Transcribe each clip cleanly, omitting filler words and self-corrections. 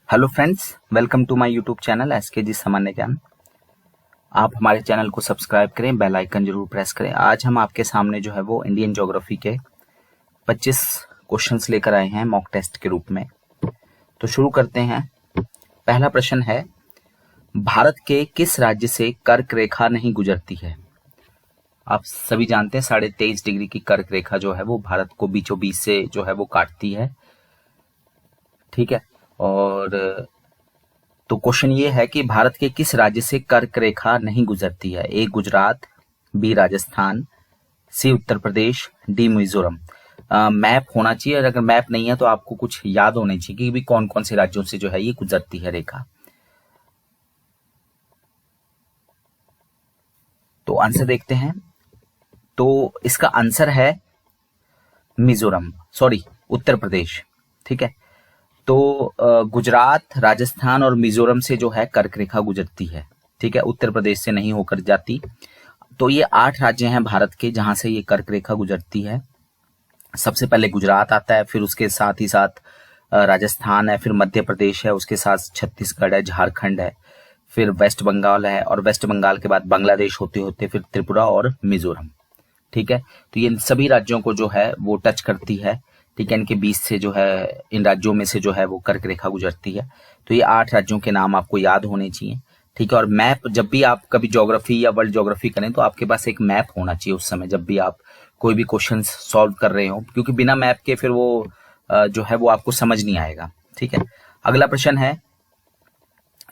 Hello friends, welcome to my YouTube channel SKG Samanya Gyan. आप हमारे channel को सब्सक्राइब करें, बेल आइकन जरूर प्रेस करें। आज हम आपके सामने जो है वो इंडियन ज्योग्राफी के 25 क्वेश्चंस लेकर आए हैं मॉक टेस्ट के रूप में। तो शुरू करते हैं। पहला प्रश्न है, भारत के किस राज्य से कर्क रेखा नहीं गुजरती है? आप सभी जानते हैं 23.5 डिग्री की कर्क रेखा जो है वो भारत को बीचों बीच से जो है वो काटती है। ठीक है, और तो क्वेश्चन ये है कि भारत के किस राज्य से कर्क रेखा नहीं गुजरती है? ए गुजरात, बी राजस्थान, सी उत्तर प्रदेश, डी मिजोरम। मैप होना चाहिए, और अगर मैप नहीं है तो आपको कुछ याद होने चाहिए कि भी कौन कौन से राज्यों से जो है ये गुजरती है रेखा। तो आंसर देखते हैं। तो इसका आंसर है मिजोरम, सॉरी उत्तर प्रदेश। ठीक है, तो गुजरात, राजस्थान और मिजोरम से जो है कर्क रेखा गुजरती है। ठीक है, उत्तर प्रदेश से नहीं होकर जाती। तो ये 8 राज्य हैं भारत के जहां से ये कर्क रेखा गुजरती है। सबसे पहले गुजरात आता है, फिर उसके साथ ही साथ राजस्थान है, फिर मध्य प्रदेश है, उसके साथ छत्तीसगढ़ है, झारखंड है, फिर वेस्ट बंगाल है, और वेस्ट बंगाल के बाद बांग्लादेश होते होते फिर त्रिपुरा और मिजोरम। ठीक है, तो ये सभी राज्यों को जो है वो टच करती है। ठीक है, इनके बीच से जो है, इन राज्यों में से जो है वो कर्क रेखा गुजरती है। तो ये 8 राज्यों के नाम आपको याद होने चाहिए। ठीक है, और मैप, जब भी आप कभी ज्योग्राफी या वर्ल्ड ज्योग्राफी करें तो आपके पास एक मैप होना चाहिए उस समय, जब भी आप कोई भी क्वेश्चन सॉल्व कर रहे हो, क्योंकि बिना मैप के फिर वो जो है वो आपको समझ नहीं आएगा। ठीक है, अगला प्रश्न है,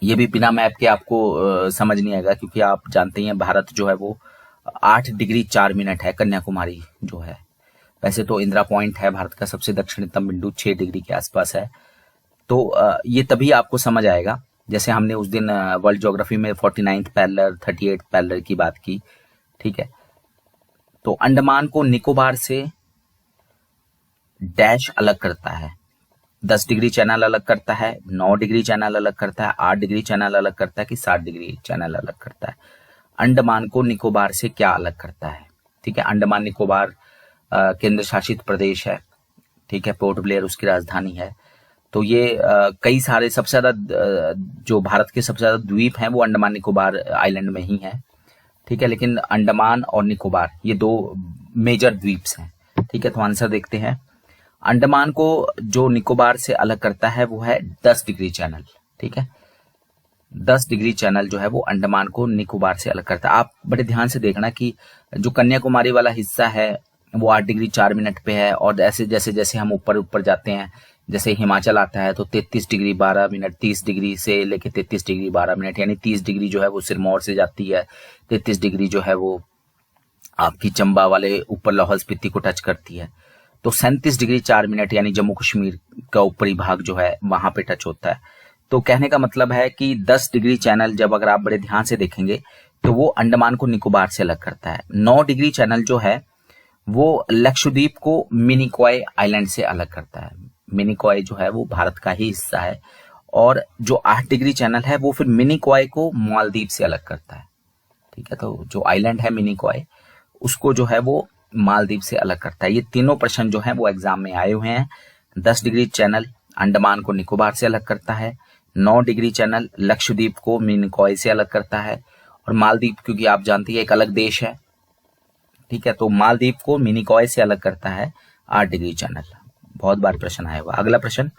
ये भी बिना मैप के आपको समझ नहीं आएगा, क्योंकि आप जानते हैं भारत जो है वो 8 डिग्री 4 मिनट है, कन्याकुमारी जो है। वैसे तो इंदिरा पॉइंट है भारत का सबसे दक्षिणतम बिंदु, 6 डिग्री के आसपास है। तो ये तभी आपको समझ आएगा, जैसे हमने उस दिन वर्ल्ड ज्योग्राफी में 49th पैरेलल, 38th पैरेलल की बात की। ठीक है, तो अंडमान को निकोबार से डैश अलग करता है। 10 डिग्री चैनल अलग करता है, 9 डिग्री चैनल अलग करता है, 8 डिग्री चैनल अलग करता है कि 7 डिग्री चैनल अलग करता है? अंडमान को निकोबार से क्या अलग करता है? ठीक है, अंडमान निकोबार केंद्र शासित प्रदेश है। ठीक है, पोर्ट ब्लेयर उसकी राजधानी है। तो ये कई सारे, सबसे ज्यादा जो भारत के सबसे ज्यादा द्वीप हैं वो अंडमान निकोबार आइलैंड में ही है। ठीक है, लेकिन अंडमान और निकोबार ये 2 मेजर द्वीप्स हैं। ठीक है, तो आंसर देखते हैं। अंडमान को जो निकोबार से अलग करता है वो है 10 डिग्री चैनल। ठीक है, 10 डिग्री चैनल जो है वो अंडमान को निकोबार से अलग करता है। आप बड़े ध्यान से देखना कि जो कन्याकुमारी वाला हिस्सा है वो 8 डिग्री 4 मिनट पे है, और ऐसे जैसे जैसे हम ऊपर ऊपर जाते हैं, जैसे हिमाचल आता है तो 33 डिग्री 12 मिनट, 30 डिग्री से लेके 33 डिग्री 12 मिनट, यानी 30 डिग्री जो है वो सिरमौर से जाती है, 33 डिग्री जो है वो आपकी चंबा वाले ऊपर लाहौल स्पीति को टच करती है। तो 37 डिग्री 4 मिनट यानी जम्मू कश्मीर का ऊपरी भाग जो है वहां पे टच होता है। तो कहने का मतलब है कि 10 डिग्री चैनल जब अगर आप बड़े ध्यान से देखेंगे तो वो अंडमान को निकोबार से अलग करता है। 9 डिग्री चैनल जो है वो लक्षद्वीप को मिनिकॉय आइलैंड से अलग करता है। मिनिकॉय जो है वो भारत का ही हिस्सा है, और जो 8 डिग्री चैनल है वो फिर मिनिकॉय को मालदीव से अलग करता है। ठीक है, तो जो आइलैंड है मिनिकॉय उसको जो है वो मालदीव से अलग करता है। ये तीनों प्रश्न जो है वो एग्जाम में आए हुए हैं। 10 डिग्री चैनल अंडमान को निकोबार से अलग करता है, 9 डिग्री चैनल लक्षद्वीप को मिनिकॉय से अलग करता है, और मालदीव क्योंकि आप जानते हैं एक अलग देश है। ठीक है, तो मालदीव को मिनिकॉय से अलग करता है 8 डिग्री चैनल। बहुत बार प्रश्न आया हुआ। अगला प्रश्न,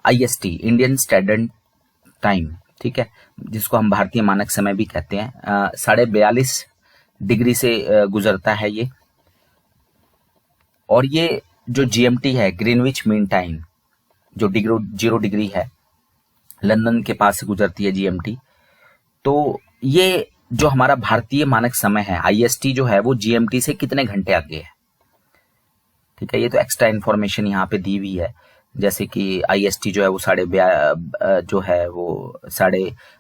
IST इंडियन स्टैंडर्ड टाइम, ठीक है, जिसको हम भारतीय मानक समय भी कहते हैं, 42.5 डिग्री से गुजरता है ये। और ये जो GMT है, ग्रीनविच मीन टाइम, जो 0 डिग्री है, लंदन के पास से गुजरती है GMT। तो ये जो हमारा भारतीय मानक समय है IST जो है वो GMT से कितने घंटे आगे है? ठीक है, ये तो एक्स्ट्रा इन्फॉर्मेशन यहाँ पे दी हुई है, जैसे कि IST जो है वो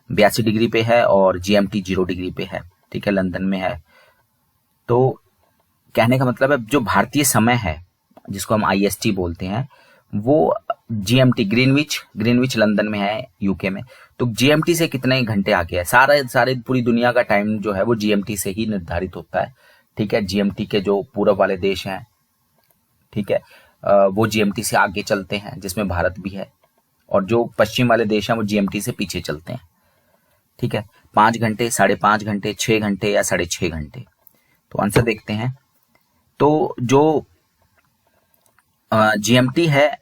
82 डिग्री पे है, और GMT 0 डिग्री पे है। ठीक है, लंदन में है। तो कहने का मतलब है जो भारतीय समय है जिसको हम IST बोलते हैं वो GMT ग्रीनविच लंदन में है, यूके में। तो GMT से कितने घंटे आगे है? सारे पूरी दुनिया का टाइम जो है वो GMT से ही निर्धारित होता है। ठीक है, GMT के जो पूर्व वाले देश हैं, ठीक है, वो GMT से आगे चलते हैं, जिसमें भारत भी है। और जो पश्चिम वाले देश हैं वो जीएमटी से पीछे चलते हैं। ठीक है, 5 घंटे, 5.5 घंटे, 6 घंटे या 6.5 घंटे। तो आंसर देखते हैं। तो जो जीएमटी है,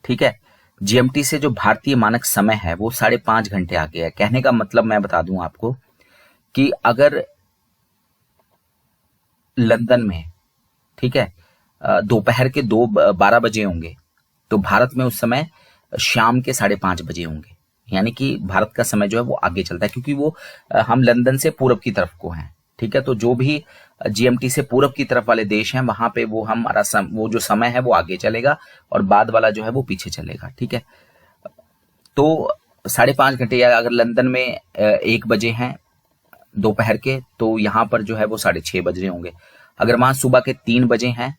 ठीक है, जीएमटी से जो भारतीय मानक समय है वो 5.5 घंटे आगे है। कहने का मतलब मैं बता दूं आपको कि अगर लंदन में, ठीक है, दोपहर के 12 बजे होंगे तो भारत में उस समय शाम के 5:30 बजे होंगे। यानी कि भारत का समय जो है वो आगे चलता है, क्योंकि वो हम लंदन से पूरब की तरफ को हैं। ठीक है, तो जो भी जीएमटी से पूरब की तरफ वाले देश हैं वहां पे वो हमारा वो जो समय है वो आगे चलेगा और बाद वाला जो है वो पीछे चलेगा। ठीक है, तो 5.5 घंटे, या अगर लंदन में 1 बजे हैं दोपहर के, तो यहाँ पर जो है वो 6:30 बज रहे होंगे। अगर वहां सुबह के 3 बजे हैं,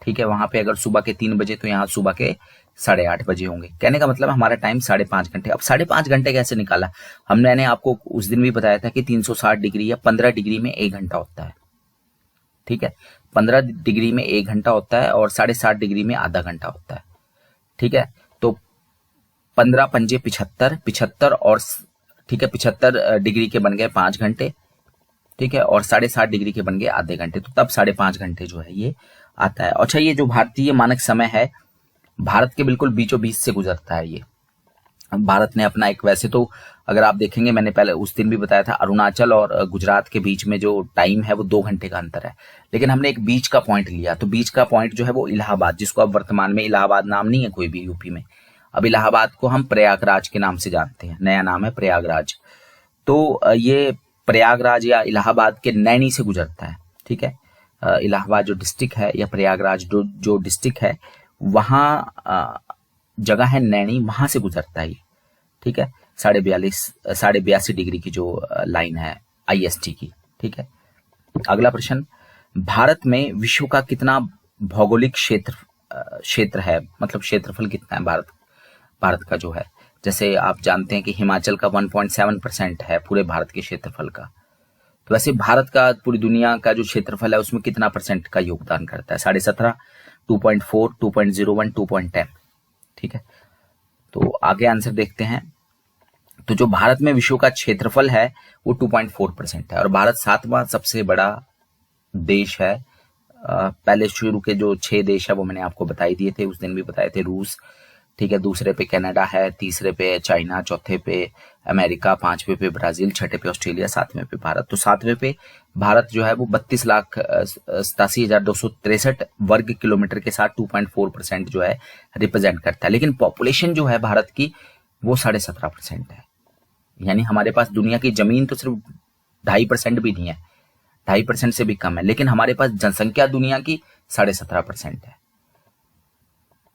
ठीक है, वहां पे अगर सुबह के 3 बजे, तो यहाँ सुबह के 8:30 बजे होंगे। कहने का मतलब हमारा टाइम 5.5 घंटे। अब 5.5 घंटे कैसे निकाला? हमने आपको उस दिन भी बताया था कि 360 डिग्री या 15 डिग्री में 1 घंटा होता है। ठीक है, 15 डिग्री में 1 घंटा होता है और 7.5 डिग्री में आधा घंटा होता है। ठीक है, तो 15 पंजे 75, 75 और, ठीक है, 75 डिग्री के बन गए 5 घंटे। ठीक है, और 7.5 डिग्री के बन गए आधे घंटे, तो तब 5.5 घंटे जो है ये आता है। अच्छा, ये जो भारतीय मानक समय है भारत के बिल्कुल बीचों बीच से गुजरता है। ये भारत ने अपना एक, वैसे तो अगर आप देखेंगे, मैंने पहले उस दिन भी बताया था, अरुणाचल और गुजरात के बीच में जो टाइम है वो 2 घंटे का अंतर है, लेकिन हमने एक बीच का पॉइंट लिया। तो बीच का पॉइंट जो है वो इलाहाबाद, जिसको अब वर्तमान में इलाहाबाद नाम नहीं है कोई भी यूपी में, अब इलाहाबाद को हम प्रयागराज के नाम से जानते हैं, नया नाम है प्रयागराज। तो ये प्रयागराज या इलाहाबाद के नैनी से गुजरता है। ठीक है, इलाहाबाद जो डिस्ट्रिक्ट है या प्रयागराज जो डिस्ट्रिक्ट है, वहाँ जगह है नैनी, वहां से गुजरता है। ठीक है, 82 डिग्री की जो लाइन है आईएसटी की। ठीक है, अगला प्रश्न, भारत में विश्व का कितना भौगोलिक क्षेत्र है, मतलब क्षेत्रफल कितना है भारत का जो है? जैसे आप जानते हैं कि हिमाचल का 1.7% है पूरे भारत के क्षेत्रफल का। तो वैसे भारत का पूरी दुनिया का जो क्षेत्रफल है उसमें कितना % का योगदान करता है? 17.5, 2.4, 2.01, 2.10। ठीक है, तो आगे आंसर देखते हैं। तो जो भारत में विश्व का क्षेत्रफल है वो 2.4% है और भारत 7वां सबसे बड़ा देश है। पहले शुरू के जो 6 देश है वो मैंने आपको बताई दिए थे, उस दिन भी बताए थे। रूस, ठीक है, दूसरे पे कनाडा है, तीसरे पे चाइना, चौथे पे अमेरिका, 5वें पे ब्राजील, 6ठे पे ऑस्ट्रेलिया, 7वें पे भारत। तो 7वें पे भारत जो है वो 32,87,263 वर्ग किलोमीटर के साथ 2.4% जो है रिप्रेजेंट करता है। लेकिन पॉपुलेशन जो है भारत की वो 17.5% है। यानी हमारे पास दुनिया की जमीन तो सिर्फ 2.5% भी नहीं है, 2.5% से भी कम है, लेकिन हमारे पास जनसंख्या दुनिया की 17.5% है।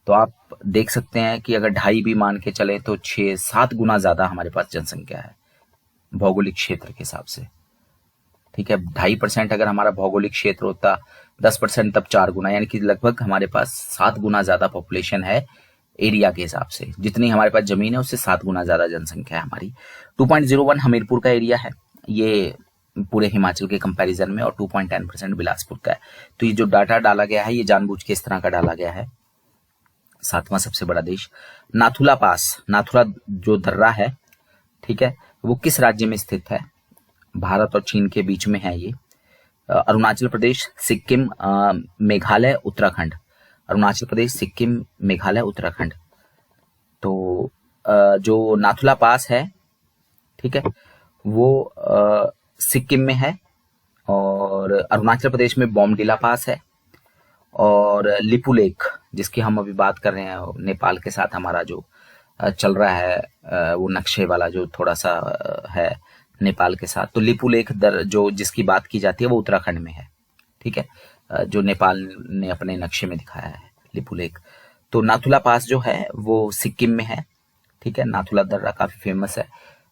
तो आप देख सकते हैं कि अगर 2.5 भी मान के चले तो 6-7 गुना ज्यादा हमारे पास जनसंख्या है भौगोलिक क्षेत्र के हिसाब से। ठीक है, 2.5% अगर हमारा भौगोलिक क्षेत्र होता 10%, तब 4 गुना, यानी कि लगभग हमारे पास 7 गुना ज्यादा पॉपुलेशन है एरिया के हिसाब से। जितनी हमारे पास जमीन है उससे 7 गुना ज्यादा जनसंख्या है हमारी। 2.01 हमीरपुर का एरिया है, ये पूरे हिमाचल के कंपैरिजन में, और 2.10% बिलासपुर का है। तो ये जो डाटा डाला गया है ये जानबूझ के इस तरह का डाला गया है। 7वां सबसे बड़ा देश। नाथुला पास, नाथुला जो दर्रा है, ठीक है, वो किस राज्य में स्थित है? भारत और चीन के बीच में है ये। अरुणाचल प्रदेश, सिक्किम, मेघालय, उत्तराखंड। अरुणाचल प्रदेश, सिक्किम, मेघालय, उत्तराखंड। तो जो नाथुला पास है, ठीक है, वो सिक्किम में है, और अरुणाचल प्रदेश में बॉमडिला पास है, और लिपू लेक, जिसकी हम अभी बात कर रहे हैं, नेपाल के साथ हमारा जो चल रहा है वो नक्शे वाला जो थोड़ा सा है नेपाल के साथ, तो लिपू लेक जो जिसकी बात की जाती है वो उत्तराखंड में है। ठीक है, जो नेपाल ने अपने नक्शे में दिखाया है लिपू लेक। तो नाथुला पास जो है वो सिक्किम में है। ठीक है, नाथुला दर्रा काफी फेमस है,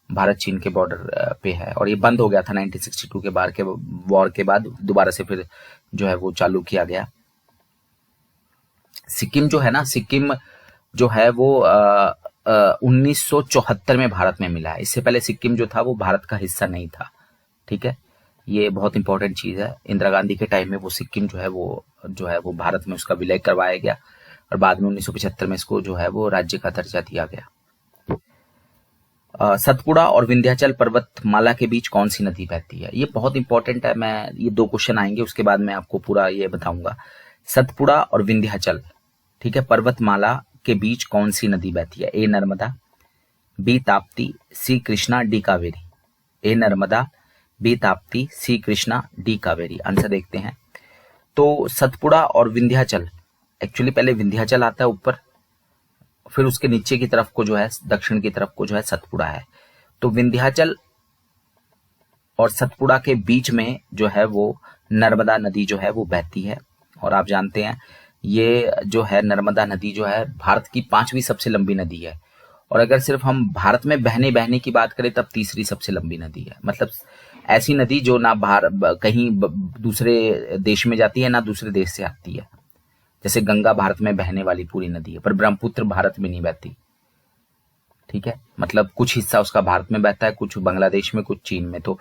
भारत चीन के बॉर्डर पे है, और ये बंद हो गया था 1962 के वॉर के बाद, दोबारा से फिर जो है वो चालू किया गया। सिक्किम जो है ना, सिक्किम जो है वो 1974 में भारत में मिला है। इससे पहले सिक्किम जो था वो भारत का हिस्सा नहीं था। ठीक है, ये बहुत इंपॉर्टेंट चीज है। इंदिरा गांधी के टाइम में वो सिक्किम जो है वो भारत में उसका विलय करवाया गया, और बाद में 1975 में इसको जो है वो राज्य का दर्जा दिया गया। सतपुड़ा और विंध्याचल पर्वतमाला के बीच कौन सी नदी बहती है? ये बहुत इंपॉर्टेंट है। मैं ये 2 क्वेश्चन आएंगे, उसके बाद मैं आपको पूरा ये बताऊंगा। सतपुड़ा और विंध्याचल, ठीक है, पर्वतमाला के बीच कौन सी नदी बहती है? ए नर्मदा, बी ताप्ती, सी कृष्णा, डी कावेरी। ए नर्मदा, बी ताप्ती, सी कृष्णा, डी कावेरी। आंसर देखते हैं। तो सतपुड़ा और विंध्याचल, एक्चुअली पहले विंध्याचल आता है ऊपर, फिर उसके नीचे की तरफ को जो है, दक्षिण की तरफ को जो है सतपुड़ा है। तो विंध्याचल और सतपुड़ा के बीच में जो है वो नर्मदा नदी जो है वो बहती है। और आप जानते हैं ये जो है नर्मदा नदी जो है भारत की 5वीं सबसे लंबी नदी है। और अगर सिर्फ हम भारत में बहने की बात करें तब तीसरी सबसे लंबी नदी है। मतलब ऐसी नदी जो ना कहीं दूसरे देश में जाती है, ना दूसरे देश से आती है। जैसे गंगा भारत में बहने वाली पूरी नदी है, पर ब्रह्मपुत्र भारत में नहीं बहती, ठीक है। मतलब कुछ हिस्सा उसका भारत में बहता है, कुछ बांग्लादेश में, कुछ चीन में। तो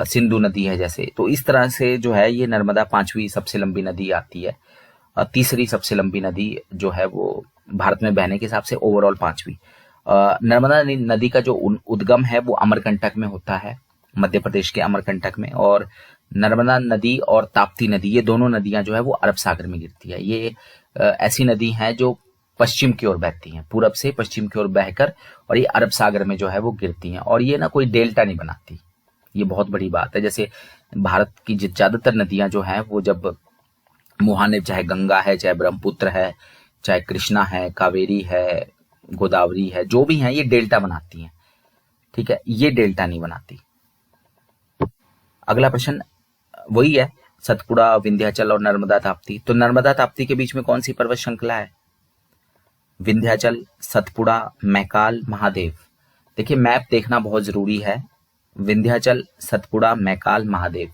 सिंधु नदी है जैसे, तो इस तरह से जो है ये नर्मदा 5वीं सबसे लंबी नदी आती है। तीसरी सबसे लंबी नदी जो है वो भारत में बहने के हिसाब से ओवरऑल 5वीं। नर्मदा नदी का जो उद्गम है वो अमरकंटक में होता है, मध्य प्रदेश के अमरकंटक में। और नर्मदा नदी और ताप्ती नदी, ये दोनों नदियां जो है वो अरब सागर में गिरती है। ये ऐसी नदी हैं जो पश्चिम की ओर बहती हैं, पूरब से पश्चिम की ओर बहकर, और ये अरब सागर में जो है वो गिरती हैं। और ये ना कोई डेल्टा नहीं बनाती, ये बहुत बड़ी बात है। जैसे भारत की ज्यादातर नदियां जो हैं वो जब मुहाने, चाहे गंगा है, चाहे ब्रह्मपुत्र है, चाहे कृष्णा है, कावेरी है, गोदावरी है, जो भी हैं ये डेल्टा बनाती हैं, ठीक है। ये डेल्टा नहीं बनाती। अगला प्रश्न वही है, सतपुड़ा, विंध्याचल और नर्मदा ताप्ती। तो नर्मदा ताप्ती के बीच में कौन सी पर्वत श्रृंखला है? विंध्याचल, सतपुड़ा, मैकाल, महादेव। देखिए मैप देखना बहुत जरूरी है। विंध्याचल, सतपुड़ा, मैकाल, महादेव।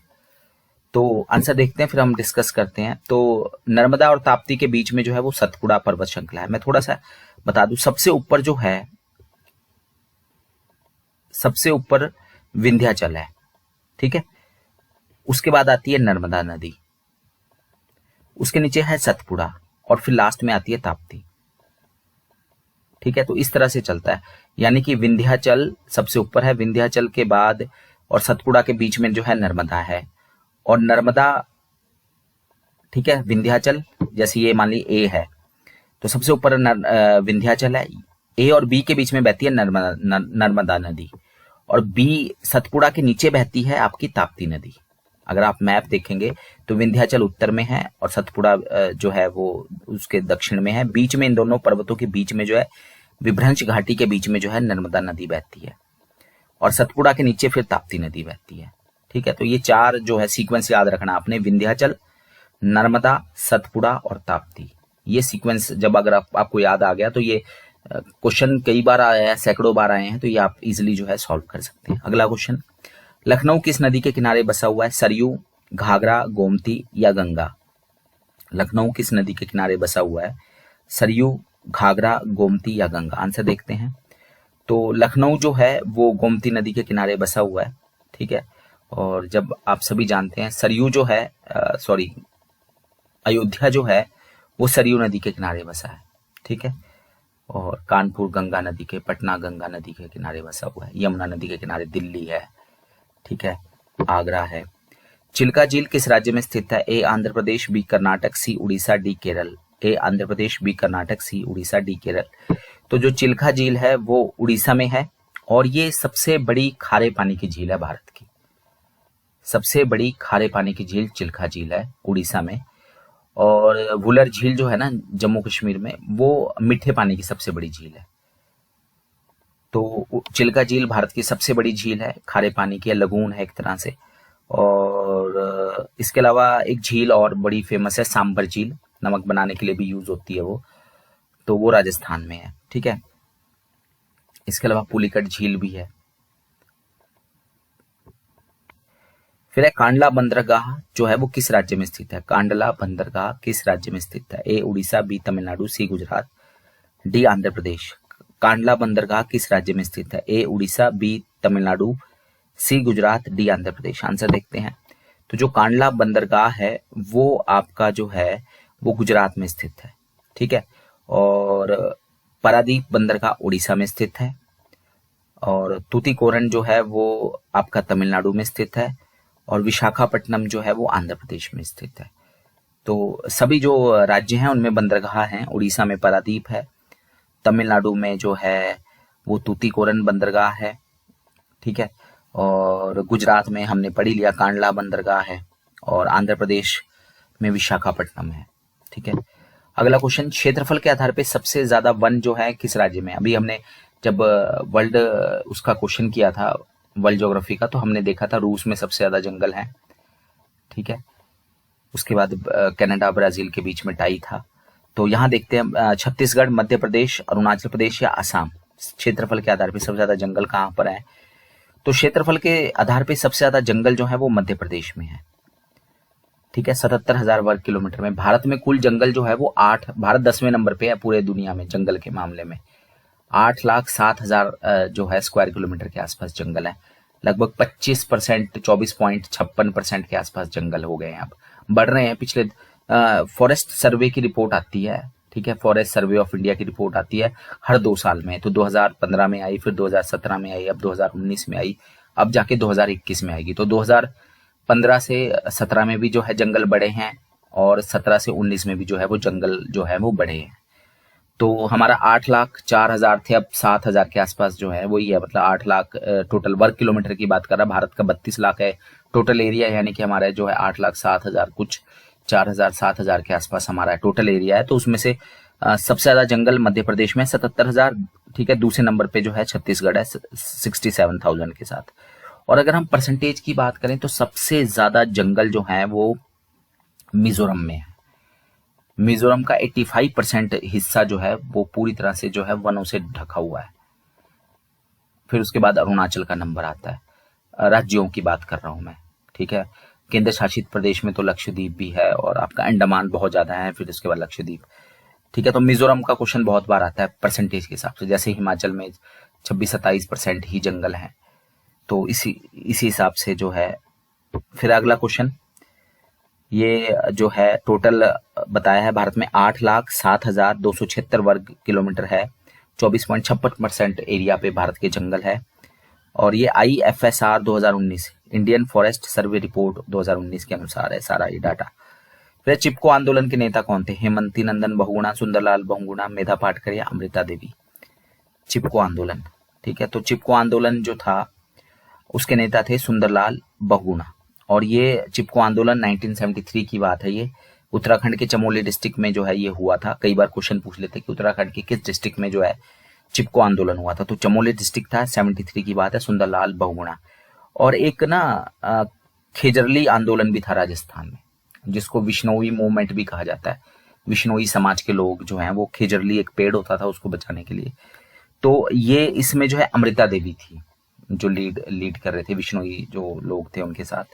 तो आंसर देखते हैं, फिर हम डिस्कस करते हैं। तो नर्मदा और ताप्ती के बीच में जो है वो सतपुड़ा पर्वत श्रृंखला है। मैं थोड़ा सा बता दूं, सबसे ऊपर जो है, सबसे ऊपर विंध्याचल है, ठीक है। उसके बाद आती है नर्मदा नदी, उसके नीचे है सतपुड़ा, और फिर लास्ट में आती है ताप्ती, ठीक है। तो इस तरह से चलता है, यानी कि विंध्याचल सबसे ऊपर है, विंध्याचल के बाद और सतपुड़ा के बीच में जो है नर्मदा है। और नर्मदा, ठीक है, विंध्याचल जैसे ये मान ली ए है, तो सबसे ऊपर विंध्याचल है, ए और बी के बीच में बहती है नर्मदा नदी, और बी सतपुड़ा के नीचे बहती है आपकी ताप्ती नदी। अगर आप मैप देखेंगे तो विंध्याचल उत्तर में है और सतपुड़ा जो है वो उसके दक्षिण में है। बीच में इन दोनों पर्वतों के बीच में जो है विभ्रंश घाटी के बीच में जो है नर्मदा नदी बहती है, और सतपुड़ा के नीचे फिर ताप्ती नदी बहती है, ठीक है। तो ये 4 जो है सीक्वेंस याद रखना आपने, विंध्याचल, नर्मदा, सतपुड़ा और ताप्ती। ये सीक्वेंस जब अगर आपको याद आ गया तो ये क्वेश्चन कई बार आया है, सैकड़ों बार आए हैं, तो ये आप इजिली जो है सॉल्व कर सकते हैं। अगला क्वेश्चन, लखनऊ किस नदी के किनारे बसा हुआ है? सरयू, घाघरा, गोमती या गंगा? लखनऊ किस नदी के किनारे बसा हुआ है? सरयू, घाघरा, गोमती या गंगा? आंसर देखते हैं। तो लखनऊ जो है वो गोमती नदी के किनारे बसा हुआ है, ठीक है। और जब आप सभी जानते हैं सरयू जो है, अयोध्या जो है वो सरयू नदी के किनारे बसा है, ठीक है। और कानपुर गंगा नदी के, पटना गंगा नदी के किनारे बसा हुआ है। यमुना नदी के किनारे दिल्ली है, ठीक है, आगरा है। चिल्का झील किस राज्य में स्थित है? ए आंध्र प्रदेश, बी कर्नाटक, सी उड़ीसा, डी केरल। ए आंध्र प्रदेश, बी कर्नाटक, सी उड़ीसा, डी केरल। तो जो चिल्का झील है वो उड़ीसा में है, और ये सबसे बड़ी खारे पानी की झील है भारत की। सबसे बड़ी खारे पानी की झील चिल्का झील है उड़ीसा में। और वुलर झील जो है ना जम्मू कश्मीर में, वो मीठे पानी की सबसे बड़ी झील है। तो चिल्का झील भारत की सबसे बड़ी झील है, खारे पानी की, लगून है एक तरह से। और इसके अलावा एक झील और बड़ी फेमस है, सांबर झील, नमक बनाने के लिए भी यूज होती है वो, तो वो राजस्थान में है, ठीक है। इसके अलावा पुलिकट झील भी है। फिर है कांडला बंदरगाह जो है वो किस राज्य में स्थित है? कांडला बंदरगाह किस राज्य में स्थित है? ए उड़ीसा, बी तमिलनाडु, सी गुजरात, डी आंध्र प्रदेश। कांडला बंदरगाह किस राज्य में स्थित है? ए उड़ीसा, बी तमिलनाडु, सी गुजरात, डी आंध्र प्रदेश। आंसर देखते हैं। तो जो कांडला बंदरगाह है वो आपका जो है वो गुजरात में स्थित है, ठीक है। और पारादीप बंदरगाह उड़ीसा में स्थित है। और तूतीकोरन जो है वो आपका तमिलनाडु में स्थित है, और विशाखापट्टनम जो है वो आंध्र प्रदेश में स्थित है। तो सभी जो राज्य हैं उनमें बंदरगाह हैं। उड़ीसा में पारादीप है, तमिलनाडु में जो है वो तूतीकोरन बंदरगाह है, ठीक है, और गुजरात में हमने पढ़ी लिया कांडला बंदरगाह है, और आंध्र प्रदेश में विशाखापट्टनम है, ठीक है। अगला क्वेश्चन, क्षेत्रफल के आधार पे सबसे ज्यादा वन जो है किस राज्य में? अभी हमने जब वर्ल्ड उसका क्वेश्चन किया था वर्ल्ड ज्योग्राफी का, तो हमने देखा था रूस में सबसे ज्यादा जंगल है, ठीक है। उसके बाद कनाडा ब्राजील के बीच में टाई था। तो यहाँ देखते हैं छत्तीसगढ़, मध्य प्रदेश, अरुणाचल प्रदेश या असम, क्षेत्रफल के आधार पर सबसे ज्यादा जंगल कहाँ पर है? तो क्षेत्रफल के आधार पर सबसे ज्यादा जंगल जो है वो मध्य प्रदेश में है, ठीक है, 77,000 वर्ग किलोमीटर में। भारत में कुल जंगल जो है वो भारत 10वें नंबर पे है पूरे दुनिया में जंगल के मामले में। 8,07,000 जो है स्क्वायर किलोमीटर के आसपास जंगल है। लगभग 25%, 24.56% के आसपास जंगल हो गए हैं, अब बढ़ रहे हैं। पिछले फॉरेस्ट सर्वे की रिपोर्ट आती है, ठीक है, फॉरेस्ट सर्वे ऑफ इंडिया की रिपोर्ट आती है हर 2 साल में। तो 2015 में आई, फिर 2017 में आई, अब 2019 में आई, अब जाके 2021 में आएगी। तो 2015 से 17 में भी जो है जंगल बढ़े हैं, और 17 से 19 में भी जो है वो जंगल जो है वो बढ़े हैं। तो हमारा 8,04,000 थे, अब 7,000 के आसपास जो है वही है, मतलब 8 लाख टोटल वर्ग किलोमीटर की बात कर रहा है। भारत का 32 लाख है टोटल एरिया, यानी कि हमारा जो है 8,07,000 कुछ 4,000 7,000 के आसपास हमारा टोटल एरिया है। तो उसमें से सबसे ज्यादा जंगल मध्य प्रदेश में 77,000, ठीक है। दूसरे नंबर पे जो है छत्तीसगढ़ है 67,000 के साथ। और अगर हम परसेंटेज की बात करें तो सबसे ज्यादा जंगल जो है वो मिजोरम में है। मिजोरम का 85% हिस्सा जो है वो पूरी तरह से जो है वनों से ढका हुआ है। फिर उसके बाद अरुणाचल का नंबर आता है। राज्यों की बात कर रहा हूं मैं, ठीक है। केंद्र शासित प्रदेश में तो लक्षद्वीप भी है, और आपका अंडमान बहुत ज्यादा है, फिर उसके बाद लक्षद्वीप, ठीक है। तो मिजोरम का क्वेश्चन बहुत बार आता है परसेंटेज के हिसाब से, जैसे हिमाचल में 26-27% ही जंगल है, तो इसी हिसाब से जो है। फिर अगला क्वेश्चन, ये जो है टोटल बताया है भारत में 8,07,276 वर्ग किलोमीटर है, 24.56% एरिया पे भारत के जंगल है। और ये IFSR 2019 Indian forest survey report 2019 के अनुसार है सारा ये डाटा। फिर चिपको आंदोलन के नेता कौन थे? हेमंती नंदन बहुगुणा, सुंदरलाल बहुगुणा, मेधा पाटकर या अमृता देवी? चिपको आंदोलन, ठीक है। तो चिपको आंदोलन जो था उसके नेता थे सुंदरलाल बहुगुणा, और ये चिपको आंदोलन 1973 की बात है। ये उत्तराखंड के चमोली डिस्ट्रिक्ट में जो है ये हुआ था। कई बार क्वेश्चन पूछ लेते कि उत्तराखंड के किस डिस्ट्रिक्ट में जो है चिपको आंदोलन हुआ था, तो चमोली डिस्ट्रिक्ट था, 73 की बात है, सुंदरलाल बहुगुणा। और एक ना खेजरली आंदोलन भी था राजस्थान में, जिसको विश्नोई मूवमेंट भी कहा जाता है। विश्नोई समाज के लोग जो हैं वो खेजरली एक पेड़ होता था उसको बचाने के लिए, तो ये इसमें जो है अमृता देवी थी जो लीड कर रहे थे, विश्नोई जो लोग थे उनके साथ।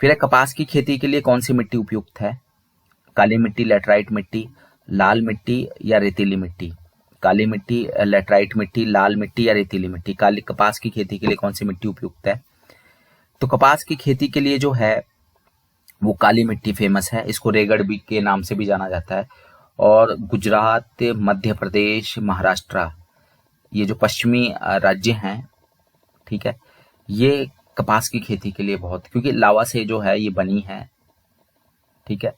फिर कपास की खेती के लिए कौन सी मिट्टी उपयुक्त है? काली मिट्टी, लेटराइट मिट्टी, लाल मिट्टी या रेतीली मिट्टी? काली मिट्टी, लेटराइट मिट्टी, लाल मिट्टी या रेतीली मिट्टी? कपास की खेती के लिए कौन सी मिट्टी उपयुक्त है? तो कपास की खेती के लिए जो है वो काली मिट्टी फेमस है, इसको रेगड़ भी के नाम से भी जाना जाता है। और गुजरात, मध्य प्रदेश, महाराष्ट्र, ये जो पश्चिमी राज्य हैं, ठीक है, ये कपास की खेती के लिए बहुत, क्योंकि लावा से जो है ये बनी है, ठीक है।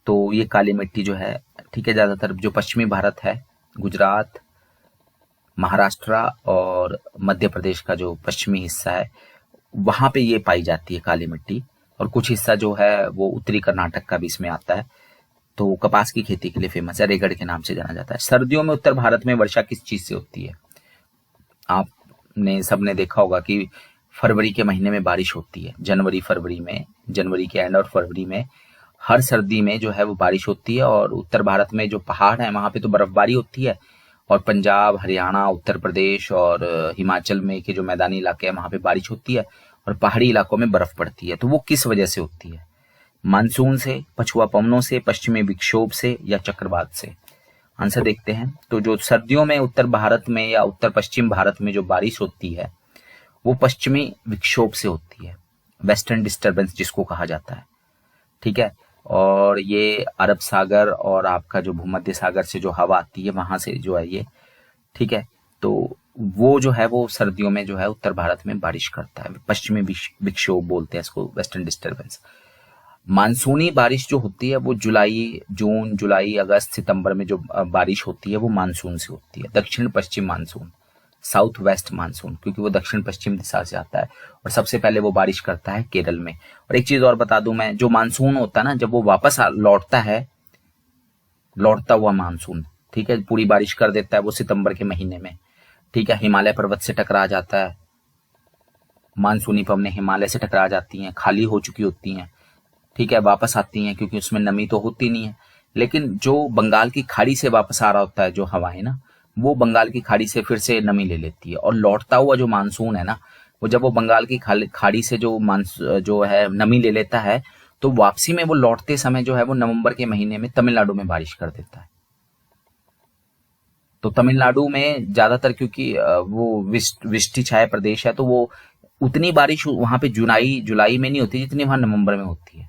तो ये काली मिट्टी जो है, ठीक है, ज्यादातर जो पश्चिमी भारत है, गुजरात, महाराष्ट्र और मध्य प्रदेश का जो पश्चिमी हिस्सा है वहां पे ये पाई जाती है काली मिट्टी, और कुछ हिस्सा जो है वो उत्तरी कर्नाटक का भी इसमें आता है। तो कपास की खेती के लिए फेमस है, रेगड़ के नाम से जाना जाता है। सर्दियों में उत्तर भारत में वर्षा किस चीज से होती है? आपने सबने देखा होगा कि फरवरी के महीने में बारिश होती है, जनवरी के एंड और फरवरी में हर सर्दी में जो है वो बारिश होती है। और उत्तर भारत में जो पहाड़ है वहां पे तो बर्फबारी होती है, और पंजाब, हरियाणा, उत्तर प्रदेश और हिमाचल में के जो मैदानी इलाके हैं वहां पे बारिश होती है, और पहाड़ी इलाकों में बर्फ पड़ती है। तो वो किस वजह से होती है? मानसून से, पछुआ पवनों से, पश्चिमी विक्षोभ से या चक्रवात से? आंसर देखते हैं। तो जो सर्दियों में उत्तर भारत में या उत्तर पश्चिम भारत में जो बारिश होती है वो पश्चिमी विक्षोभ से होती है, वेस्टर्न डिस्टर्बेंस जिसको कहा जाता है, ठीक है। और ये अरब सागर और आपका जो भूमध्य सागर से जो हवा आती है वहां से जो है ये, ठीक है, तो वो जो है वो सर्दियों में जो है उत्तर भारत में बारिश करता है। पश्चिमी विक्षोभ बोलते हैं इसको, वेस्टर्न डिस्टर्बेंस। मानसूनी बारिश जो होती है वो जून जुलाई अगस्त सितंबर में जो बारिश होती है वो मानसून से होती है। दक्षिण पश्चिम मानसून, साउथ वेस्ट मानसून, क्योंकि वो दक्षिण पश्चिम दिशा से आता है और सबसे पहले वो बारिश करता है केरल में। और एक चीज और बता दूं मैं, जो मानसून होता है ना, जब वो वापस लौटता है, लौटता हुआ मानसून, ठीक है, पूरी बारिश कर देता है वो सितंबर के महीने में, ठीक है, हिमालय पर्वत से टकरा जाता है, मानसूनी पवनें हिमालय से टकरा जाती हैं, खाली हो चुकी होती हैं, ठीक है, वापस आती हैं क्योंकि उसमें नमी तो होती नहीं है। लेकिन जो बंगाल की खाड़ी से वापस आ रहा होता है जो हवाएं ना, वो बंगाल की खाड़ी से फिर से नमी ले लेती है, और लौटता हुआ जो मानसून है ना, वो जब वो बंगाल की खाड़ी से जो है नमी ले लेता है, तो वापसी में वो लौटते समय जो है वो नवंबर के महीने में तमिलनाडु में बारिश कर देता है। तो तमिलनाडु में ज्यादातर, क्योंकि वो वृष्टि छाया प्रदेश है, तो वो उतनी बारिश वहां पे जुलाई में नहीं होती जितनी वहां नवंबर में होती है।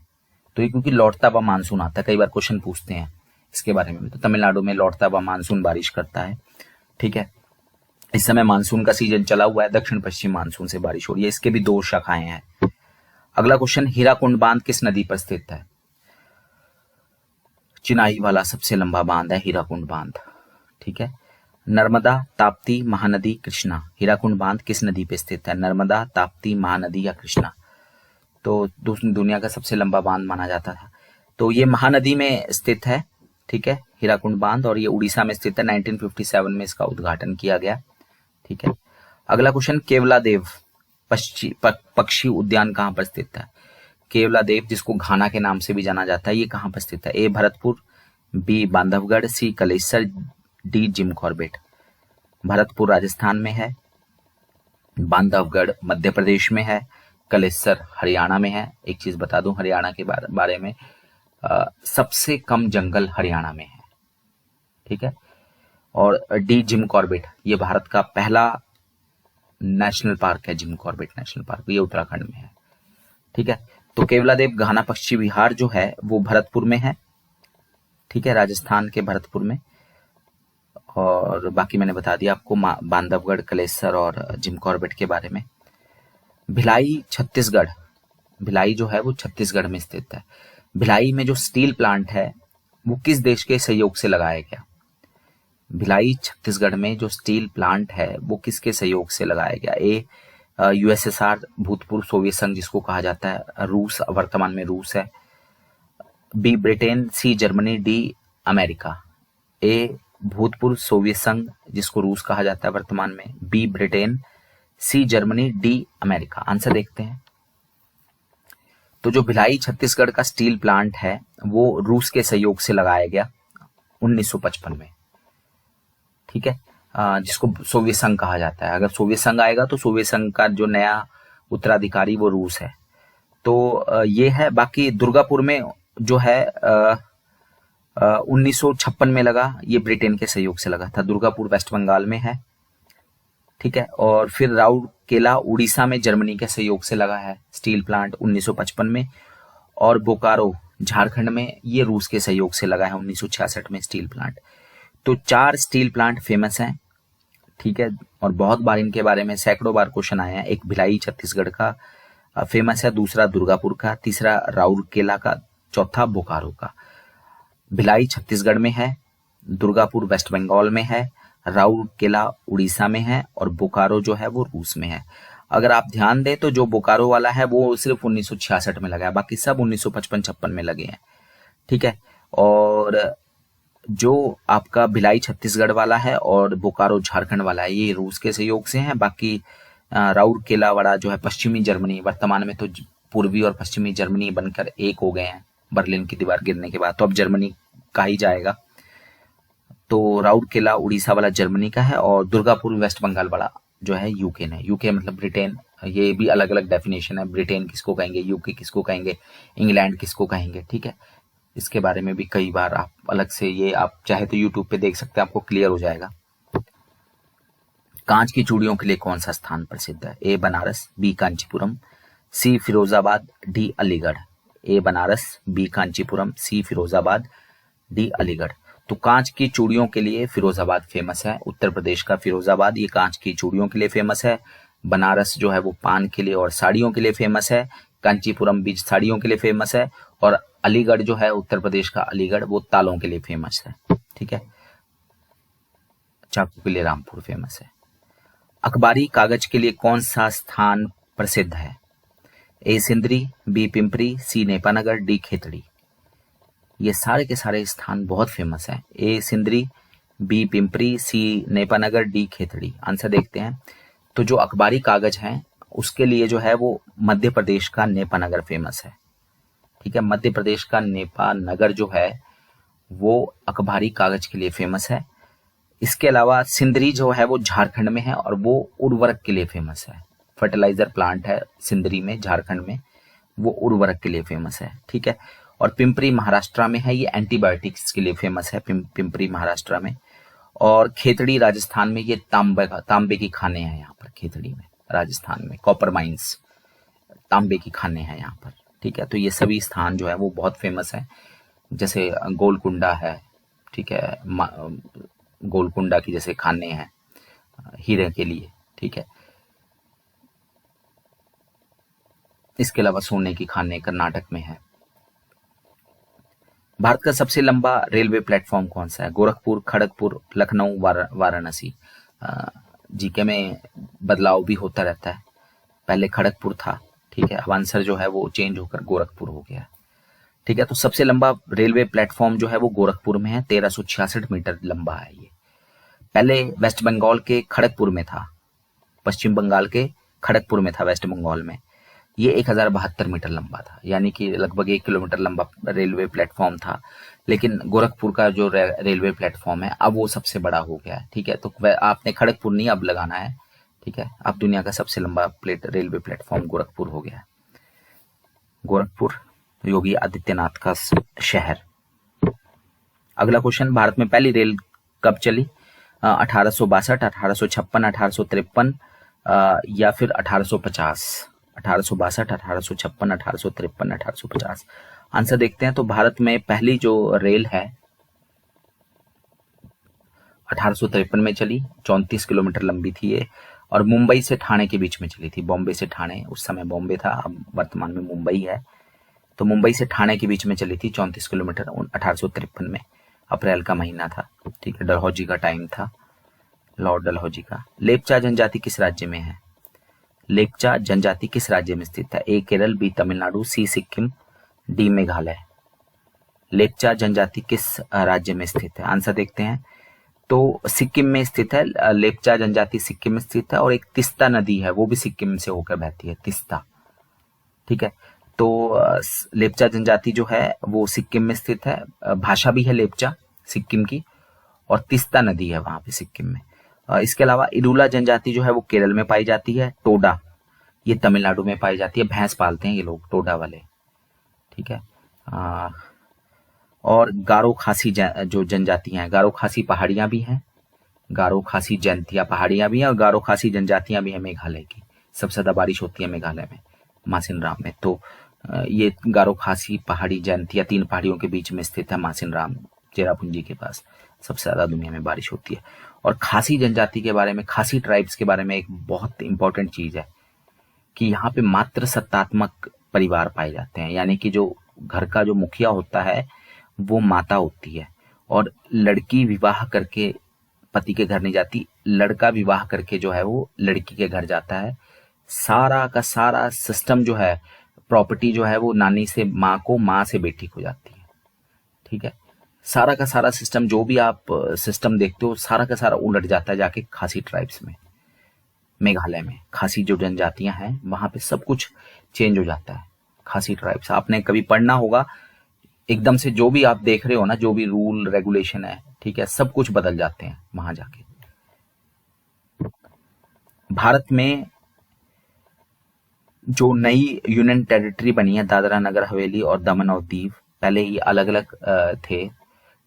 तो ये क्योंकि लौटता हुआ मानसून आता है, कई बार क्वेश्चन पूछते हैं इसके बारे में, तो तमिलनाडु में लौटता हुआ मानसून बारिश करता है, ठीक है। इस समय मानसून का सीजन चला हुआ है, दक्षिण पश्चिम मानसून से बारिश हो रही है। इसके भी 2 शाखाएं हैं। अगला क्वेश्चन, हीराकुंड बांध किस नदी पर स्थित है? चिनाई वाला सबसे लंबा बांध है हीराकुंड बांध, ठीक है। नर्मदा, ताप्ती, महानदी, कृष्णा। हीराकुंड बांध किस नदी पे स्थित है? नर्मदा, ताप्ती, महानदी या कृष्णा? तो दुनिया का सबसे लंबा बांध माना जाता था। तो ये महानदी में स्थित है, ठीक है, हीराकुंड बांध, और ये उड़ीसा में स्थित है। 1957 में इसका उद्घाटन किया गया, ठीक है। अगला क्वेश्चन, केवलादेव पक्षी उद्यान कहाँ पर स्थित है? केवलादेव, जिसको घाना के नाम से भी जाना जाता है, ये कहाँ पर स्थित है? A Bharatpur, B Bandhavgarh, C Kalesar, D Jim Corbett. Bharatpur Rajasthan में है, बांधवगढ़ मध्य प्रदेश में है, कलेसर हरियाणा में है। एक चीज बता दूं हरियाणा के बारे में, सबसे कम जंगल हरियाणा में है, ठीक है। और डी जिम कॉर्बेट, ये भारत का पहला नेशनल पार्क है, जिम कॉर्बेट नेशनल पार्क, ये उत्तराखंड में है, ठीक है। तो केवलादेव घाना पक्षी विहार जो है वो भरतपुर में है, ठीक है, राजस्थान के भरतपुर में। और बाकी मैंने बता दिया आपको बांधवगढ़, कलेसर और जिम कॉर्बेट के बारे में। भिलाई छत्तीसगढ़, भिलाई जो है वो छत्तीसगढ़ में स्थित है। भिलाई में जो स्टील प्लांट है वो किस देश के सहयोग से लगाया गया? भिलाई छत्तीसगढ़ में जो स्टील प्लांट है वो किसके सहयोग से लगाया गया? ए यूएसएसआर, भूतपूर्व सोवियत संघ जिसको कहा जाता है, रूस, वर्तमान में रूस है। B Britain, C Germany, D America. A भूतपूर्व सोवियत संघ जिसको रूस कहा जाता है वर्तमान में, B Britain, C Germany, D America. Answer देखते हैं। तो जो भिलाई छत्तीसगढ़ का स्टील प्लांट है वो रूस के सहयोग से लगाया गया 1955 में, ठीक है, जिसको सोवियत संघ कहा जाता है। अगर सोवियत संघ आएगा तो सोवियत संघ का जो नया उत्तराधिकारी वो रूस है। तो ये है। बाकी दुर्गापुर में जो है 1956 में लगा, ये ब्रिटेन के सहयोग से लगा था। दुर्गापुर वेस्ट बंगाल में है, ठीक है। और फिर राउरकेला उड़ीसा में जर्मनी के सहयोग से लगा है स्टील प्लांट 1955 में। और बोकारो झारखंड में ये रूस के सहयोग से लगा है 1966 में स्टील प्लांट। तो 4 स्टील प्लांट फेमस हैं, ठीक है, और बहुत बार इनके बारे में सैकड़ों बार क्वेश्चन आए हैं। एक भिलाई छत्तीसगढ़ का फेमस है, दूसरा दुर्गापुर का, तीसरा राउरकेला का, चौथा बोकारो का। भिलाई छत्तीसगढ़ में है, दुर्गापुर वेस्ट बंगाल में है, राउरकेला उड़ीसा में है, और बोकारो जो है वो रूस में है। अगर आप ध्यान दें तो जो बोकारो वाला है वो सिर्फ 1966 में लगा है, बाकी सब 1955-56 में लगे हैं, ठीक है। और जो आपका भिलाई छत्तीसगढ़ वाला है और बोकारो झारखंड वाला है ये रूस के सहयोग से हैं। बाकी राउरकेला वाला जो है पश्चिमी जर्मनी, वर्तमान में तो पूर्वी और पश्चिमी जर्मनी बनकर एक हो गए हैं बर्लिन की दीवार गिरने के बाद, तो अब जर्मनी का ही जाएगा। तो राउरकेला उड़ीसा वाला जर्मनी का है, और दुर्गापुर वेस्ट बंगाल वाला जो है यूके ने, यूके मतलब ब्रिटेन। ये भी अलग अलग डेफिनेशन है, ब्रिटेन किसको कहेंगे, यूके किसको कहेंगे, इंग्लैंड किसको कहेंगे, ठीक है। इसके बारे में भी कई बार आप अलग से, ये आप चाहे तो यूट्यूब पे देख सकते हैं, आपको क्लियर हो जाएगा। कांच की चूड़ियों के लिए कौन सा स्थान प्रसिद्ध है? ए बनारस, बी कांचीपुरम, सी फिरोजाबाद, डी अलीगढ़। ए बनारस, बी कांचीपुरम, सी फिरोजाबाद, डी अलीगढ़। तो कांच की चूड़ियों के लिए फिरोजाबाद फेमस है, उत्तर प्रदेश का फिरोजाबाद ये कांच की चूड़ियों के लिए फेमस है। बनारस जो है वो पान के लिए और साड़ियों के लिए फेमस है। कांचीपुरम बीच साड़ियों के लिए फेमस है। और अलीगढ़ जो है उत्तर प्रदेश का अलीगढ़ वो तालों के लिए फेमस है। ठीक है, चाकू के लिए रामपुर फेमस है। अखबारी कागज के लिए कौन सा स्थान प्रसिद्ध है? ए सिंदरी, बी पिंपरी, सी नेपानगर, डी खेतड़ी। ये सारे के सारे स्थान बहुत फेमस हैं। ए सिंदरी, बी पिंपरी, सी नेपानगर, डी खेतड़ी। आंसर देखते हैं। तो जो अखबारी कागज है उसके लिए जो है वो मध्य प्रदेश का नेपानगर फेमस है। ठीक है, मध्य प्रदेश का नेपानगर जो है वो अखबारी कागज के लिए फेमस है। इसके अलावा सिंदरी जो है वो झारखंड में है और वो उर्वरक के लिए फेमस है। फर्टिलाइजर प्लांट है सिंदरी में, झारखंड में, वो उर्वरक के लिए फेमस है। ठीक है, और पिंपरी महाराष्ट्र में है, ये एंटीबायोटिक्स के लिए फेमस है पिंपरी महाराष्ट्र में। और खेतड़ी राजस्थान में, ये तांबे की खाने हैं यहाँ पर खेतड़ी में, राजस्थान में कॉपर माइंस, तांबे की खाने हैं यहाँ पर। ठीक है, तो ये सभी स्थान जो है वो बहुत फेमस है। जैसे गोलकुंडा है, ठीक है, गोलकुंडा की जैसे खाने हैं हीरे के लिए। ठीक है, इसके अलावा सोने की खाने कर्नाटक में है। भारत का सबसे लंबा रेलवे प्लेटफॉर्म कौन सा है? गोरखपुर, खड़गपुर, लखनऊ, वाराणसी। जीके में बदलाव भी होता रहता है, पहले खड़गपुर था। ठीक है, अब आंसर जो है वो चेंज होकर गोरखपुर हो गया। ठीक है, तो सबसे लंबा रेलवे प्लेटफॉर्म जो है वो गोरखपुर में है, 1366 मीटर लंबा है ये। पहले वेस्ट बंगाल के खड़गपुर में था, पश्चिम बंगाल के खड़गपुर में था वेस्ट बंगाल में। ये 1072 मीटर लंबा था, यानी कि लगभग 1 किलोमीटर लंबा रेलवे प्लेटफॉर्म था। लेकिन गोरखपुर का जो रेलवे प्लेटफॉर्म है अब वो सबसे बड़ा हो गया है। ठीक है, तो आपने खड़गपुर नहीं अब लगाना है। ठीक है, अब दुनिया का सबसे लंबा रेलवे प्लेटफॉर्म गोरखपुर हो गया है। गोरखपुर योगी आदित्यनाथ का शहर। अगला क्वेश्चन, भारत में पहली रेल कब चली? 1862, 1856, 1853 या फिर 1850? 1862, 1856, 1853, 1850। आंसर देखते हैं। तो भारत में पहली जो रेल है 1853 में चली, 34 किलोमीटर लंबी थी ये, और मुंबई से ठाणे के बीच में चली थी। बॉम्बे से ठाणे, उस समय बॉम्बे था, अब वर्तमान में मुंबई है। तो मुंबई से ठाणे के बीच में चली थी 34 किलोमीटर 1853 में, अप्रैल का महीना था। ठीक है, डलहौजी का टाइम था, लॉर्ड डलहौजी का। लेप्चा जनजाति किस राज्य में है? लेप्चा जनजाति किस राज्य में स्थित है? ए केरल, बी तमिलनाडु, सी सिक्किम, डी मेघालय। लेप्चा जनजाति किस राज्य में स्थित है? आंसर देखते हैं। तो सिक्किम में स्थित है, लेप्चा जनजाति सिक्किम में स्थित है। और एक तिस्ता नदी है वो भी सिक्किम से होकर बहती है, तिस्ता। ठीक है, तो लेप्चा जनजाति जो है वो सिक्किम में स्थित है, भाषा भी है लेप्चा सिक्किम की, और तिस्ता नदी है वहां पे सिक्किम में। इसके अलावा इरूला जनजाति जो है वो केरल में पाई जाती है। टोडा ये तमिलनाडु में पाई जाती है, भैंस पालते हैं ये लोग टोडा वाले। ठीक है, और गारो खासी जो जनजातियां हैं, गारो खासी पहाड़ियां भी हैं, गारो खासी जयंतिया पहाड़ियां भी हैं, और गारो खासी जनजातियां भी हैं मेघालय की। सबसे ज्यादा बारिश होती है मेघालय में, मासिनराम में। तो ये गारो खासी पहाड़ी जयंतिया 3 पहाड़ियों के बीच में स्थित है मासिनराम, चेरापूंजी के पास सबसे ज्यादा दुनिया में बारिश होती है। और खासी जनजाति के बारे में, खासी ट्राइब्स के बारे में एक बहुत इंपॉर्टेंट चीज है कि यहाँ पे मात्र सत्तात्मक परिवार पाए जाते हैं, यानी कि जो घर का जो मुखिया होता है वो माता होती है, और लड़की विवाह करके पति के घर नहीं जाती, लड़का विवाह करके जो है वो लड़की के घर जाता है। सारा का सारा सिस्टम जो है, प्रॉपर्टी जो है वो नानी से माँ को, माँ से बेटी को जाती है। ठीक है, सारा का सारा सिस्टम, जो भी आप सिस्टम देखते हो सारा का सारा उलट जाता है जाके खासी ट्राइब्स में। मेघालय में खासी जो जनजातियां हैं वहां पे सब कुछ चेंज हो जाता है। खासी ट्राइब्स आपने कभी पढ़ना होगा, एकदम से जो भी आप देख रहे हो ना, जो भी रूल रेगुलेशन है, ठीक है, सब कुछ बदल जाते हैं वहां जाके। भारत में जो नई यूनियन टेरिटरी बनी है, दादरा नगर हवेली और दमन और दीव, पहले ये अलग अलग थे।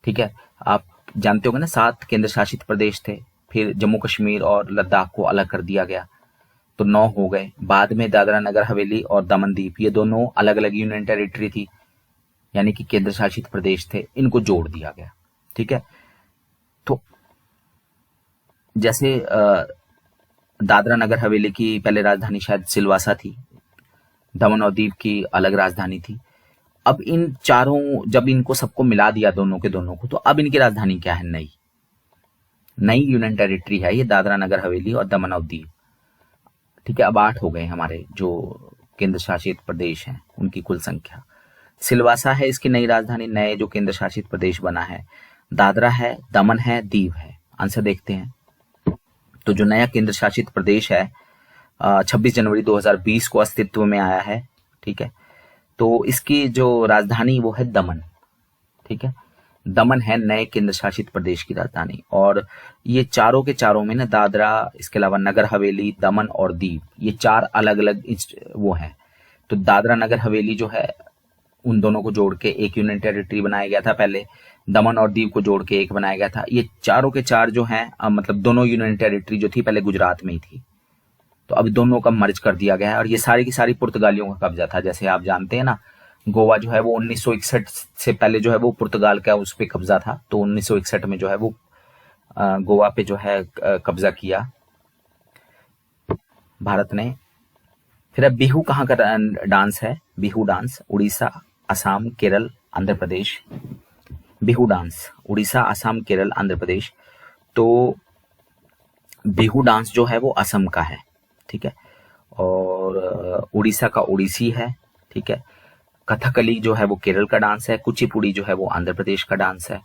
ठीक है, आप जानते होंगे ना, 7 केंद्र शासित प्रदेश थे, फिर जम्मू कश्मीर और लद्दाख को अलग कर दिया गया तो 9 हो गए। बाद में दादरा नगर हवेली और दमन दीव, ये दोनों अलग अलग यूनियन टेरिटरी थी, यानी कि केंद्र शासित प्रदेश थे, इनको जोड़ दिया गया। ठीक है। तो जैसे दादरा नगर हवेली की पहले राजधानी शायद सिलवासा थी, दमन और दीव की अलग राजधानी थी। अब इन चारों, जब इनको सबको मिला दिया दोनों के दोनों को, तो अब इनकी राजधानी क्या है? नई यूनियन टेरिटरी है ये दादरा नगर हवेली और दमन और दीव। ठीक है, अब 8 हो गए हमारे जो केंद्र शासित प्रदेश हैं उनकी कुल संख्या। सिलवासा है इसकी नई राजधानी, नए जो केंद्र शासित प्रदेश बना है। दादरा है, दमन है, दीव है। आंसर देखते हैं। तो जो नया केंद्र शासित प्रदेश है 26 जनवरी 2020 को अस्तित्व में आया है। ठीक है, तो इसकी जो राजधानी वो है दमन। ठीक है, दमन है नए केंद्र शासित प्रदेश की राजधानी। और ये चारों के चारों में ना, दादरा, इसके अलावा नगर हवेली, दमन और दीव, ये 4 अलग अलग वो हैं। तो दादरा नगर हवेली जो है उन दोनों को जोड़ के एक यूनियन टेरिटरी बनाया गया था पहले, दमन और दीव को जोड़ के एक बनाया गया था। ये चारों के चार जो हैं मतलब दोनों यूनियन टेरिटरी जो थी पहले गुजरात में ही थी, तो अब दोनों का मर्ज कर दिया गया है। और ये सारी की सारी पुर्तगालियों का कब्जा था। जैसे आप जानते हैं ना, गोवा जो है वो 1961 से पहले जो है वो पुर्तगाल का उस पर कब्जा था। तो 1961 में जो है वो गोवा पे जो है कब्जा किया भारत ने। फिर अब बिहू कहाँ का डांस है? बिहू डांस उड़ीसा, असम, केरल, आंध्र प्रदेश। बिहू डांस उड़ीसा, असम, केरल, आंध्र प्रदेश। तो बिहू डांस जो है वो असम का है। ठीक है, और उड़ीसा का ओडिसी है। ठीक है, कथकली जो है वो केरल का डांस है। कुचिपुड़ी जो है वो आंध्र प्रदेश का डांस है।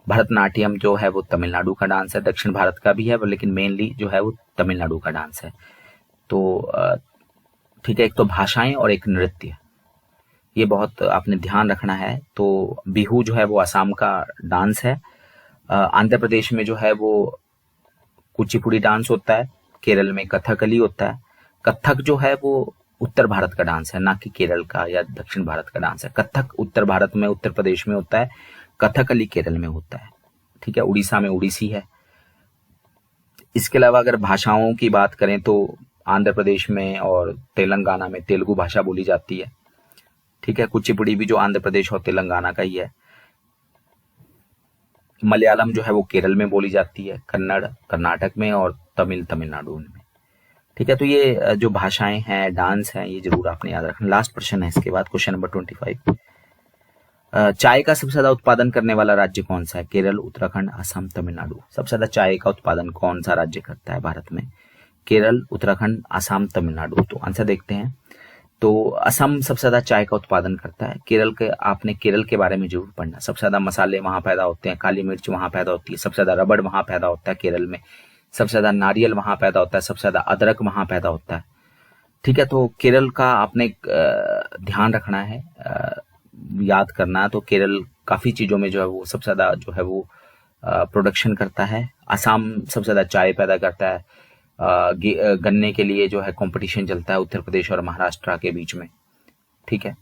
भरतनाट्यम जो है वो तमिलनाडु का डांस है। दक्षिण भारत का भी है लेकिन मेनली जो है वो तमिलनाडु का डांस है। तो ठीक है, एक तो भाषाएं और एक नृत्य, ये बहुत आपने ध्यान रखना है। तो बिहू जो है वो असम का डांस है। आंध्र प्रदेश में जो है वो कुचिपुड़ी डांस होता है। केरल में कथकली होता है। कथक जो है वो उत्तर भारत का डांस है, ना कि केरल का या दक्षिण भारत का डांस है। कथक उत्तर भारत में, उत्तर प्रदेश में होता है। कथकली केरल में होता है। ठीक है, उड़ीसा में उड़ीसी है। इसके अलावा अगर भाषाओं की बात करें तो आंध्र प्रदेश में और तेलंगाना में तेलुगु भाषा बोली जाती है। ठीक है, कुचिपुड़ी भी जो आंध्र प्रदेश और तेलंगाना का ही है। मलयालम जो है वो केरल में बोली जाती है, कन्नड़ कर्नाटक में और तमिल तमिलनाडु में। ठीक है, तो ये जो भाषाएं हैं, डांस हैं, ये जरूर आपने याद रखना। लास्ट प्रश्न है इसके बाद, क्वेश्चन नंबर 25। चाय का सबसे ज्यादा उत्पादन करने वाला राज्य कौन सा है? केरल, उत्तराखंड, असम, तमिलनाडु। सबसे ज्यादा चाय का उत्पादन कौन सा राज्य करता है भारत में? केरल, उत्तराखंड, असम, तमिलनाडु। तो आंसर देखते हैं। तो असम सबसे ज्यादा चाय का उत्पादन करता है। केरल के, आपने केरल के बारे में जरूर पढ़ना। सबसे ज्यादा मसाले वहां पैदा होते हैं, काली मिर्च वहां पैदा होती है, सबसे ज्यादा रबड़ वहां पैदा होता है केरल में, सबसे ज्यादा नारियल वहां पैदा होता है, सबसे ज्यादा अदरक वहां पैदा होता है। ठीक है, तो केरल का आपने ध्यान रखना है, याद करना है। तो केरल काफी चीजों में जो है वो सबसे ज्यादा जो है वो प्रोडक्शन करता है। असम सबसे ज्यादा चाय पैदा करता है। गन्ने के लिए जो है कंपटीशन चलता है उत्तर प्रदेश और महाराष्ट्र के बीच में। ठीक है,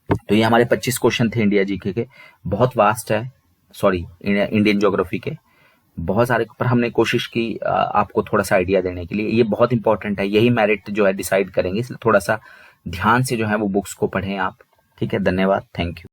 तो ये हमारे 25 क्वेश्चन थे इंडिया जीके के। बहुत वास्ट है, सॉरी इंडियन ज्योग्राफी के, बहुत सारे, पर हमने कोशिश की आपको थोड़ा सा आइडिया देने के लिए। ये बहुत इंपॉर्टेंट है, यही मेरिट जो है डिसाइड करेंगे, इसलिए थोड़ा सा ध्यान से जो है वो बुक्स को पढ़ें आप। ठीक है, धन्यवाद, थैंक यू।